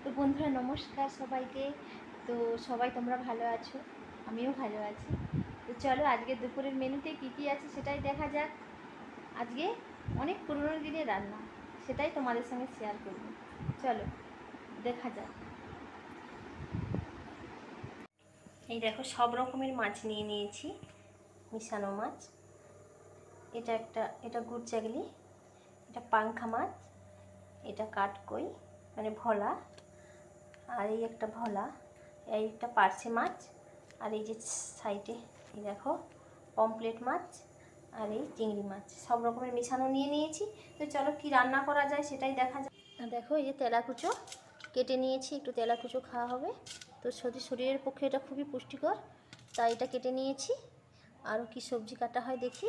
তো বন্ধুরা নমস্কার সবাইকে। তো সবাই তোমরা ভালো আছো, আমিও ভালো আছি। তো চলো আজকে দুপুরের মেনুতে কী কী আছে সেটাই দেখা যাক। আজকে অনেক পুরনো দিনের রান্না, সেটাই তোমাদের সঙ্গে শেয়ার করব। চলো দেখা যাক। এই দেখো সব রকমের মাছ নিয়ে নিয়েছি, মিশানো মাছ। এটা গুড় চাগলি, এটা পাঙ্খা মাছ, এটা কাঠকই মানে ভোলা, আর এই একটা ভোলা, এই একটা পার্শে মাছ, আর এই যে সাইডে এই দেখো পমপ্লেট মাছ, আর এই চিংড়ি মাছ। সব রকমের মিশানো নিয়ে নিয়েছি। তো চলো কি রান্না করা যায় সেটাই দেখা যায়। দেখো এই যে তেলাকুচো কেটে নিয়েছি, একটু তেলাকুচো খাওয়া হবে তো শরীরের পক্ষে এটা খুবই পুষ্টিকর, তাই এটা কেটে নিয়েছি। আরও কি সবজি কাটা হয় দেখি।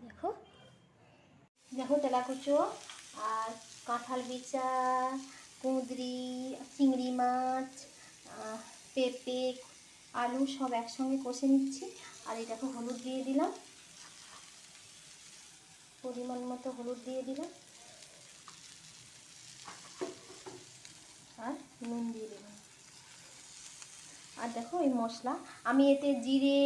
দেখো দেখো তেলাকুচো আর কাঁঠাল বিচা, কুঁদরি, চিংড়ি মাছ, পেঁপে, আলু সব একসঙ্গে কষে নিচ্ছি। আর এই দেখো হলুদ দিয়ে দিলাম, পরিমাণ মতো হলুদ দিয়ে দিলাম, আর নুন দিয়ে দিলাম। আর দেখো এই মশলা আমি এতে জিরে,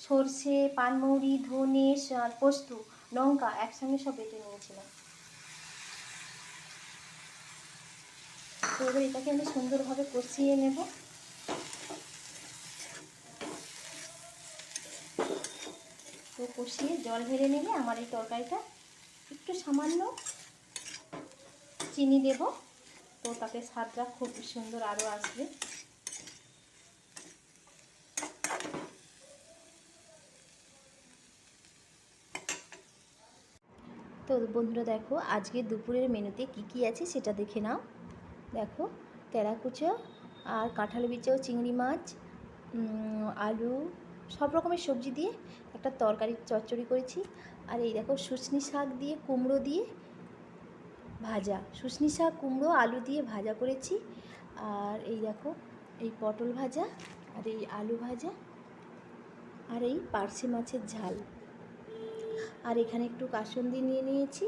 সর্ষে, পানমৌরি, ধনে, আর পোস্ত, লঙ্কা একসঙ্গে সব বেটে নিয়েছিলাম। তো এবার এটাকে আমি সুন্দরভাবে কষিয়ে নেব। তো কষিয়ে জল ঢেলে নিলে আমার এই তরকারিটা একটু সামান্য চিনি দেব, তো তাতে স্বাদটা খুব সুন্দর আরও আসবে। তো বন্ধুরা দেখো আজকে দুপুরের মেনুতে কি কি আছে সেটা দেখে নাও। দেখো তেলাকুচো আর কাঁঠাল বিচো, চিংড়ি মাছ, আলু, সব রকমের সবজি দিয়ে একটা তরকারির চচ্চড়ি করেছি। আর এই দেখো শুশনি শাক দিয়ে, কুমড়ো দিয়ে ভাজা, শুশনি শাক, কুমড়ো, আলু দিয়ে ভাজা করেছি। আর এই দেখো এই পটল ভাজা, আর এই আলু ভাজা, আর এই পার্শে মাছের ঝাল। আর এখানে একটু কাসুন্দি নিয়ে নিয়েছি,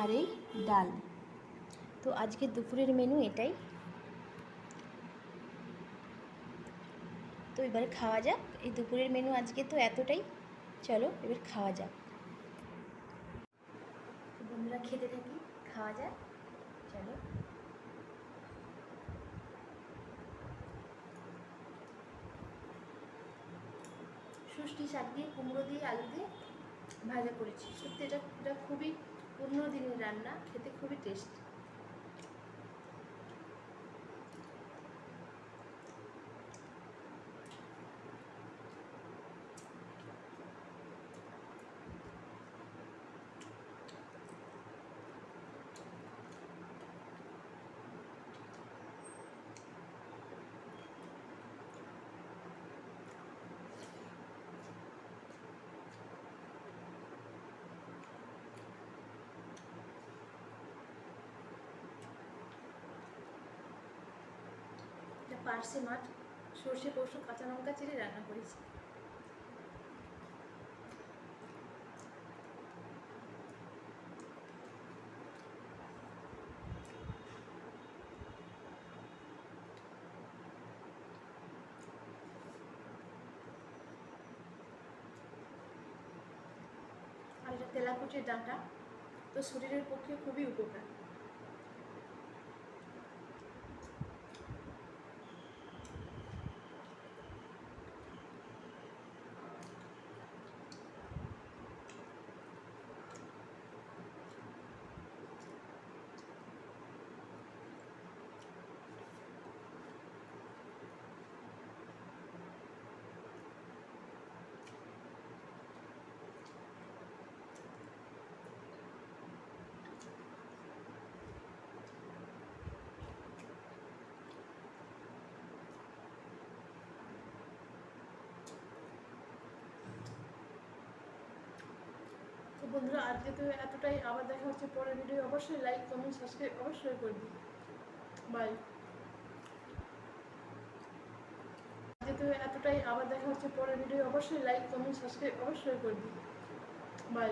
আর এই ডাল। তো আজকে দুপুরের মেনু এটাই। তো এবারে খাওয়া যাক। এই দুপুরের মেনু আজকে তো এতটাই, চলো এবার খাওয়া যাক। বন্ধুরা খেতে থাকি, খাওয়া যাক, চলো। শুষ্টি শাক দিয়ে, কুমড়ো দিয়ে, আলু দিয়ে ভাজা করেছি। সত্যি এটা খুবই পুরনো দিনের রান্না, খেতে খুবই টেস্ট। এটা পার্শে মাছ, সর্ষে, পোস্ত, কাঁচা লঙ্কা চিড়ে রান্না করেছি। আর এটা তেলাকুচের ডাঁটা, তো শরীরের পক্ষে খুবই উপকার। তো বন্ধুরা আজকে তো এতটাই, আবার দেখা হচ্ছে পরের ভিডিও। অবশ্যই লাইক, কমেন্ট, সাবস্ক্রাইব অবশ্যই করবি। বাই। আজকে তো এতটাই, আবার দেখা হচ্ছে পরের ভিডিও। অবশ্যই লাইক, কমেন্ট, সাবস্ক্রাইব অবশ্যই করবি। বাই।